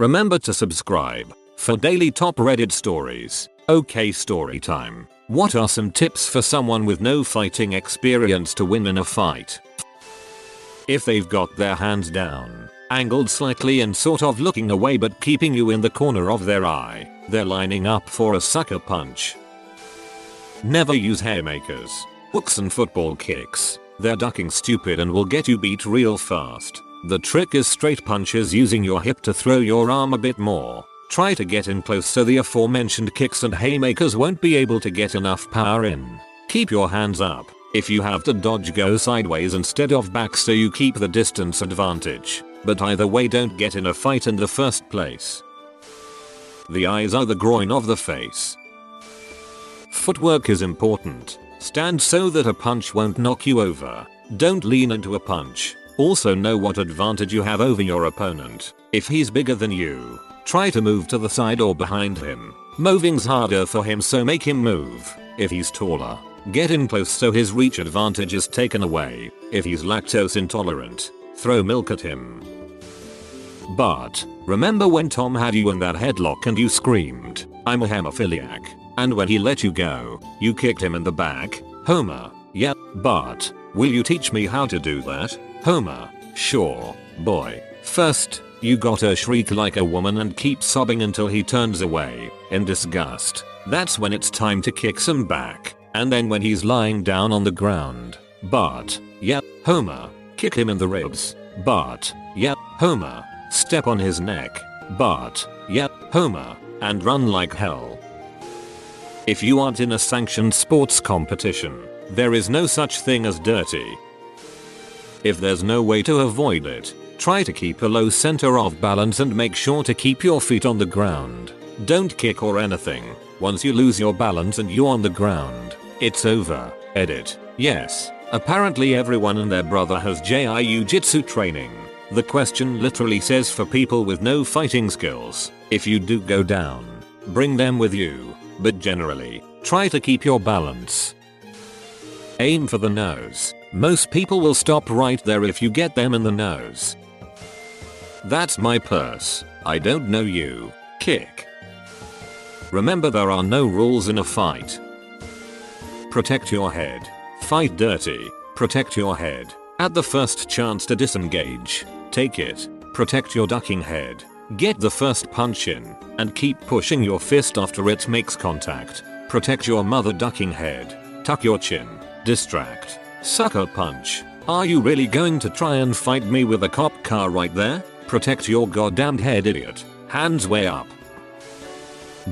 Remember to subscribe for daily top Reddit stories. Okay, story time. What are some tips for someone with no fighting experience to win in a fight? If they've got their hands down, angled slightly and sort of looking away but keeping you in the corner of their eye, they're lining up for a sucker punch. Never use haymakers, hooks and football kicks. They're ducking stupid and will get you beat real fast. The trick is straight punches using your hip to throw your arm a bit more. Try to get in close so the aforementioned kicks and haymakers won't be able to get enough power in. Keep your hands up. If you have to dodge, go sideways instead of back so you keep the distance advantage. But either way, don't get in a fight in the first place. The eyes are the groin of the face. Footwork is important. Stand so that a punch won't knock you over. Don't lean into a punch. Also know what advantage you have over your opponent. If he's bigger than you, try to move to the side or behind him. Moving's harder for him, so make him move. If he's taller, get in close so his reach advantage is taken away. If he's lactose intolerant, throw milk at him. But remember when Tom had you in that headlock and you screamed, "I'm a hemophiliac," and when he let you go, you kicked him in the back? Homer: yep, but will you teach me how to do that? Homer: sure, boy. First, you gotta shriek like a woman and keep sobbing until he turns away in disgust. That's when it's time to kick some back. And then when he's lying down on the ground. But, yep, Homer, kick him in the ribs. But, yep, Homer, step on his neck. But, yep, Homer, and run like hell. If you aren't in a sanctioned sports competition, there is no such thing as dirty. If there's no way to avoid it, try to keep a low center of balance and make sure to keep your feet on the ground. Don't kick or anything. Once you lose your balance and you're on the ground, it's over. Edit. Yes, apparently everyone and their brother has jiu-jitsu training. The question literally says for people with no fighting skills. If you do go down, bring them with you, but generally, try to keep your balance. Aim for the nose. Most people will stop right there if you get them in the nose. That's my purse. I don't know you. Kick. Remember, there are no rules in a fight. Protect your head. Fight dirty. Protect your head. At the first chance to disengage, take it. Protect your ducking head. Get the first punch in, and keep pushing your fist after it makes contact. Protect your mother ducking head. Tuck your chin. Distract. Sucker punch. Are you really going to try and fight me with a cop car right there? Protect your goddamned head, idiot. Hands way up.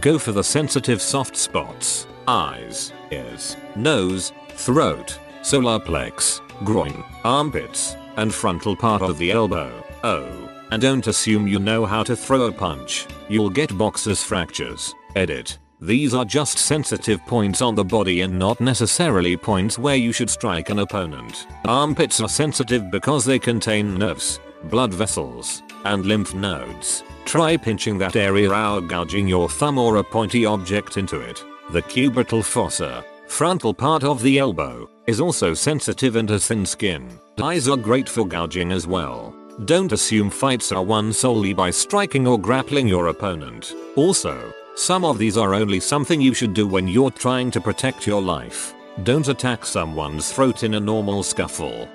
Go for the sensitive soft spots. Eyes, ears, nose, throat, solar plex, groin, armpits, and frontal part of the elbow. Oh, and don't assume you know how to throw a punch. You'll get boxer's fractures. Edit. These are just sensitive points on the body and not necessarily points where you should strike an opponent. Armpits are sensitive because they contain nerves, blood vessels, and lymph nodes. Try pinching that area out, gouging your thumb or a pointy object into it. The cubital fossa, frontal part of the elbow, is also sensitive and has thin skin. Eyes are great for gouging as well. Don't assume fights are won solely by striking or grappling your opponent. Also, some of these are only something you should do when you're trying to protect your life. Don't attack someone's throat in a normal scuffle.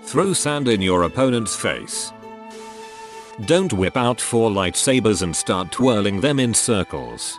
Throw sand in your opponent's face. Don't whip out 4 lightsabers and start twirling them in circles.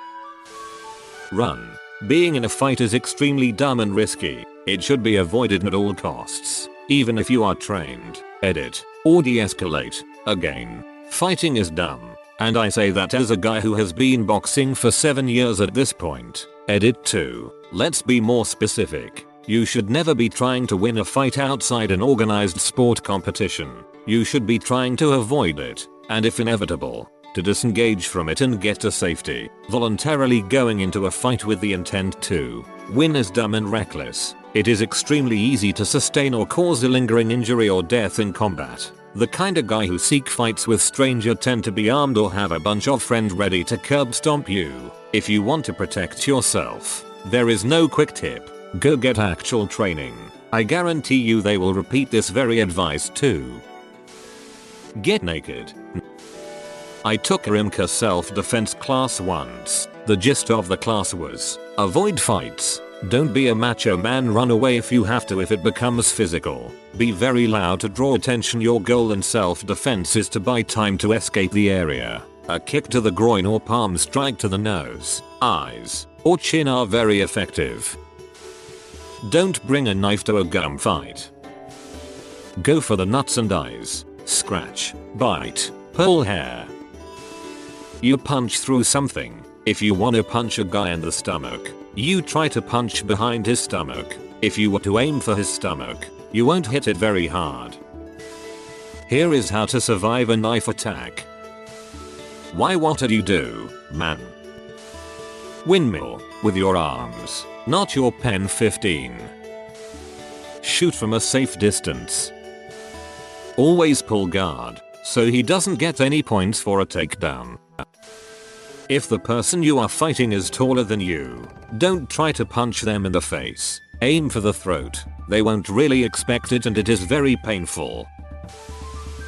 Run. Being in a fight is extremely dumb and risky. It should be avoided at all costs, even if you are trained. Edit. Or de-escalate. Again, fighting is dumb. And I say that as a guy who has been boxing for 7 years at this point. Edit 2. Let's be more specific. You should never be trying to win a fight outside an organized sport competition. You should be trying to avoid it, and if inevitable, to disengage from it and get to safety. Voluntarily going into a fight with the intent to win is dumb and reckless. It is extremely easy to sustain or cause a lingering injury or death in combat. The kind of guy who seek fights with stranger tend to be armed or have a bunch of friends ready to curb stomp you. If you want to protect yourself, there is no quick tip. Go get actual training. I guarantee you they will repeat this very advice too. Get naked. I took a IMCA self-defense class once. The gist of the class was, avoid fights. Don't be a macho man, run away if you have to if it becomes physical. Be very loud to draw attention. Your goal in self-defense is to buy time to escape the area. A kick to the groin or palm strike to the nose, eyes, or chin are very effective. Don't bring a knife to a gunfight. Go for the nuts and eyes. Scratch, bite, pull hair. You punch through something. If you want to punch a guy in the stomach, you try to punch behind his stomach. If you were to aim for his stomach, you won't hit it very hard. Here is how to survive a knife attack. Why, what did you do, man? Windmill, with your arms, not your pen 15. Shoot from a safe distance. Always pull guard, so he doesn't get any points for a takedown. If the person you are fighting is taller than you, don't try to punch them in the face. Aim for the throat. They won't really expect it and it is very painful.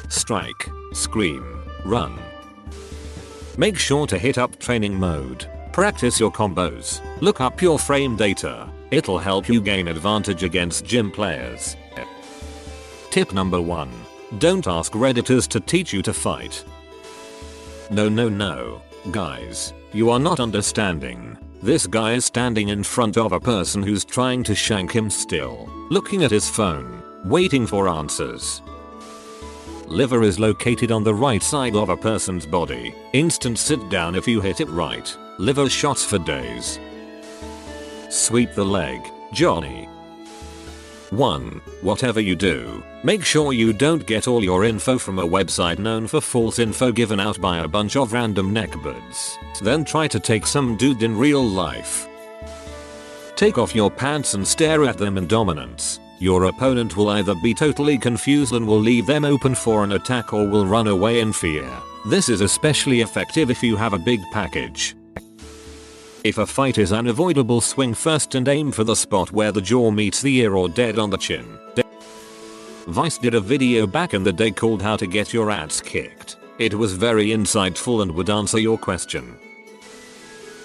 Strike, scream, run. Make sure to hit up training mode. Practice your combos. Look up your frame data. It'll help you gain advantage against gym players. Tip number 1. Don't ask Redditors to teach you to fight. No. Guys, you are not understanding. This guy is standing in front of a person who's trying to shank him still, looking at his phone, waiting for answers. Liver is located on the right side of a person's body. Instant sit down if you hit it right. Liver shots for days. Sweep the leg, Johnny. 1. Whatever you do, make sure you don't get all your info from a website known for false info given out by a bunch of random neckbeards. Then try to take some dude in real life. Take off your pants and stare at them in dominance. Your opponent will either be totally confused and will leave them open for an attack or will run away in fear. This is especially effective if you have a big package. If a fight is unavoidable, swing first and aim for the spot where the jaw meets the ear or dead on the chin. Vice did a video back in the day called How to Get Your Ass Kicked. It was very insightful and would answer your question.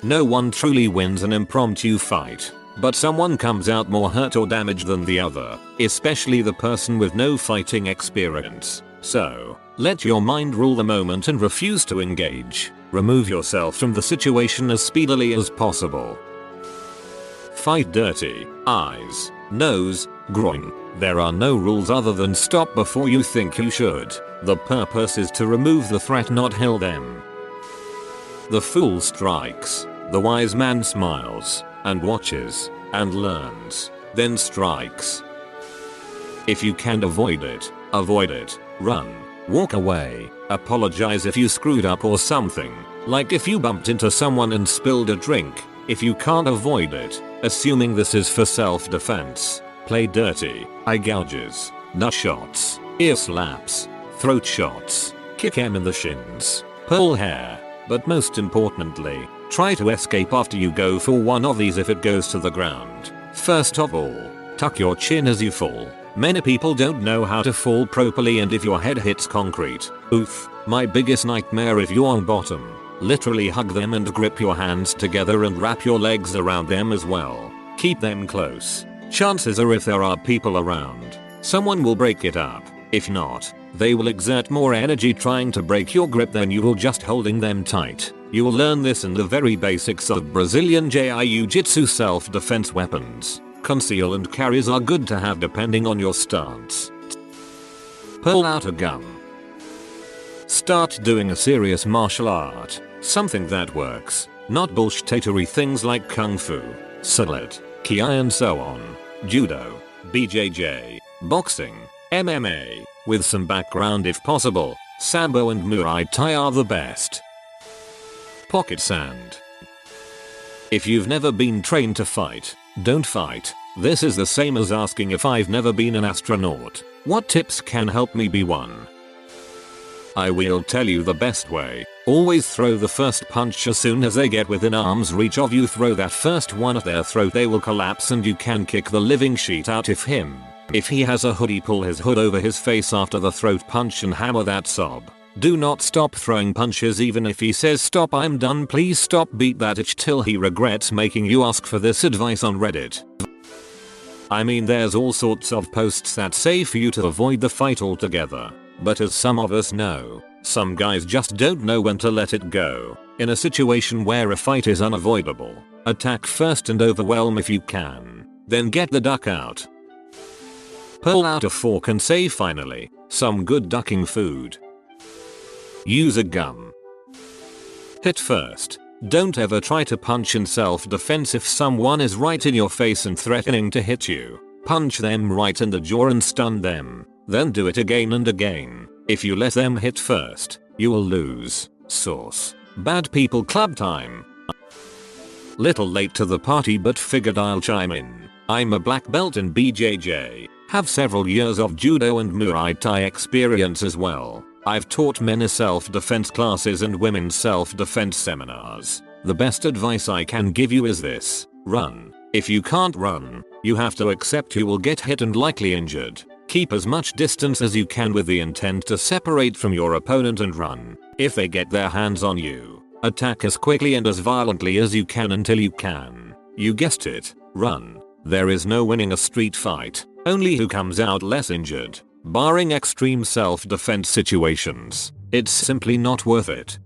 No one truly wins an impromptu fight, but someone comes out more hurt or damaged than the other, especially the person with no fighting experience. So, let your mind rule the moment and refuse to engage. Remove yourself from the situation as speedily as possible. Fight dirty. Eyes, nose, groin. There are no rules other than stop before you think you should. The purpose is to remove the threat, not heal them. The fool strikes. The wise man smiles, and watches, and learns, then strikes. If you can avoid it, run. Walk away. Apologize if you screwed up or something, like if you bumped into someone and spilled a drink. If you can't avoid it, assuming this is for self-defense, play dirty. Eye gouges, nut shots, ear slaps, throat shots, kick him in the shins, pull hair, but most importantly, try to escape after you go for one of these if it goes to the ground. First of all, tuck your chin as you fall. Many people don't know how to fall properly, and if your head hits concrete, oof. My biggest nightmare if you're on bottom. Literally hug them and grip your hands together and wrap your legs around them as well. Keep them close. Chances are if there are people around, someone will break it up. If not, they will exert more energy trying to break your grip than you will just holding them tight. You will learn this in the very basics of Brazilian Jiu-Jitsu self-defense weapons. Conceal and carries are good to have depending on your stance. Pull out a gun. Start doing a serious martial art, something that works, not bullshittery things like kung fu, silat, kiai and so on, judo, BJJ, boxing, MMA, with some background if possible. Sambo and Muay Thai are the best. Pocket sand. If you've never been trained to fight, don't fight. This is the same as asking if I've never been an astronaut. What tips can help me be one? I will tell you the best way. Always throw the first punch as soon as they get within arm's reach of you. Throw that first one at their throat, they will collapse and you can kick the living shit out of him. If he has a hoodie, pull his hood over his face after the throat punch and hammer that sob. Do not stop throwing punches even if he says stop. I'm done. Please stop. Beat that itch till he regrets making you ask for this advice on Reddit. I mean, there's all sorts of posts that say for you to avoid the fight altogether. But as some of us know, some guys just don't know when to let it go. In a situation where a fight is unavoidable, attack first and overwhelm if you can. Then get the duck out. Pull out a fork and say finally, some good ducking food. Use a gun. Hit first. Don't ever try to punch in self-defense if someone is right in your face and threatening to hit you. Punch them right in the jaw and stun them. Then do it again and again. If you let them hit first, you will lose. Source: Bad People Club Time. Little late to the party but figured I'll chime in. I'm a black belt in BJJ. Have several years of judo and Muay Thai experience as well. I've taught men self-defense classes and women's self-defense seminars. The best advice I can give you is this: run. If you can't run, you have to accept you will get hit and likely injured. Keep as much distance as you can with the intent to separate from your opponent and run. If they get their hands on you, attack as quickly and as violently as you can until you can. You guessed it, run. There is no winning a street fight, only who comes out less injured. Barring extreme self-defense situations, it's simply not worth it.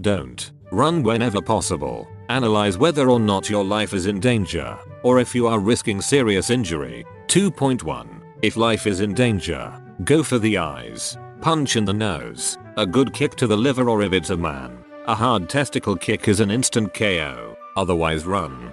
Don't run whenever possible. Analyze whether or not your life is in danger, or if you are risking serious injury. 2.1. If life is in danger, go for the eyes. Punch in the nose, a good kick to the liver, or if it's a man, a hard testicle kick is an instant KO. Otherwise run.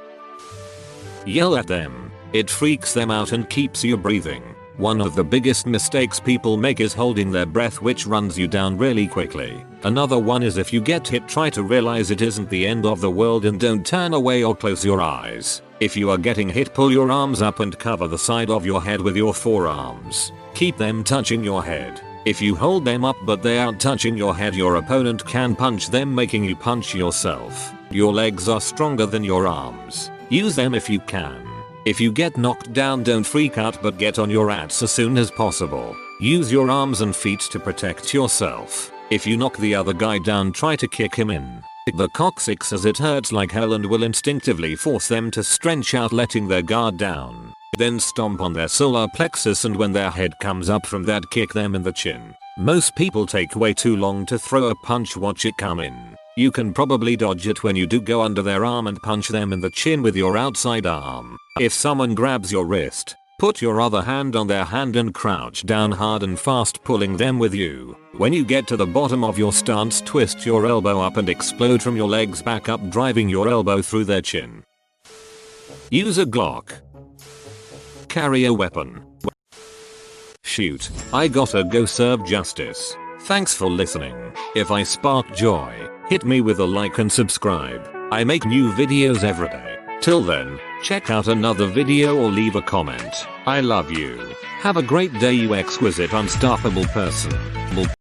Yell at them. It freaks them out and keeps you breathing. One of the biggest mistakes people make is holding their breath, which runs you down really quickly. Another one is if you get hit, try to realize it isn't the end of the world and don't turn away or close your eyes. If you are getting hit, pull your arms up and cover the side of your head with your forearms. Keep them touching your head. If you hold them up but they aren't touching your head, your opponent can punch them, making you punch yourself. Your legs are stronger than your arms. Use them if you can. If you get knocked down, don't freak out but get on your ass as soon as possible. Use your arms and feet to protect yourself. If you knock the other guy down, try to kick him in the coccyx as it hurts like hell and will instinctively force them to stretch out, letting their guard down. Then stomp on their solar plexus, and when their head comes up from that, kick them in the chin. Most people take way too long to throw a punch. Watch it come in. You can probably dodge it when you do go under their arm and punch them in the chin with your outside arm. If someone grabs your wrist, put your other hand on their hand and crouch down hard and fast, pulling them with you. When you get to the bottom of your stance, twist your elbow up and explode from your legs back up, driving your elbow through their chin. Use a Glock. Carry a weapon. Shoot, I gotta go serve justice. Thanks for listening. If I sparked joy, hit me with a like and subscribe. I make new videos every day. Till then, check out another video or leave a comment. I love you. Have a great day, you exquisite unstoppable person.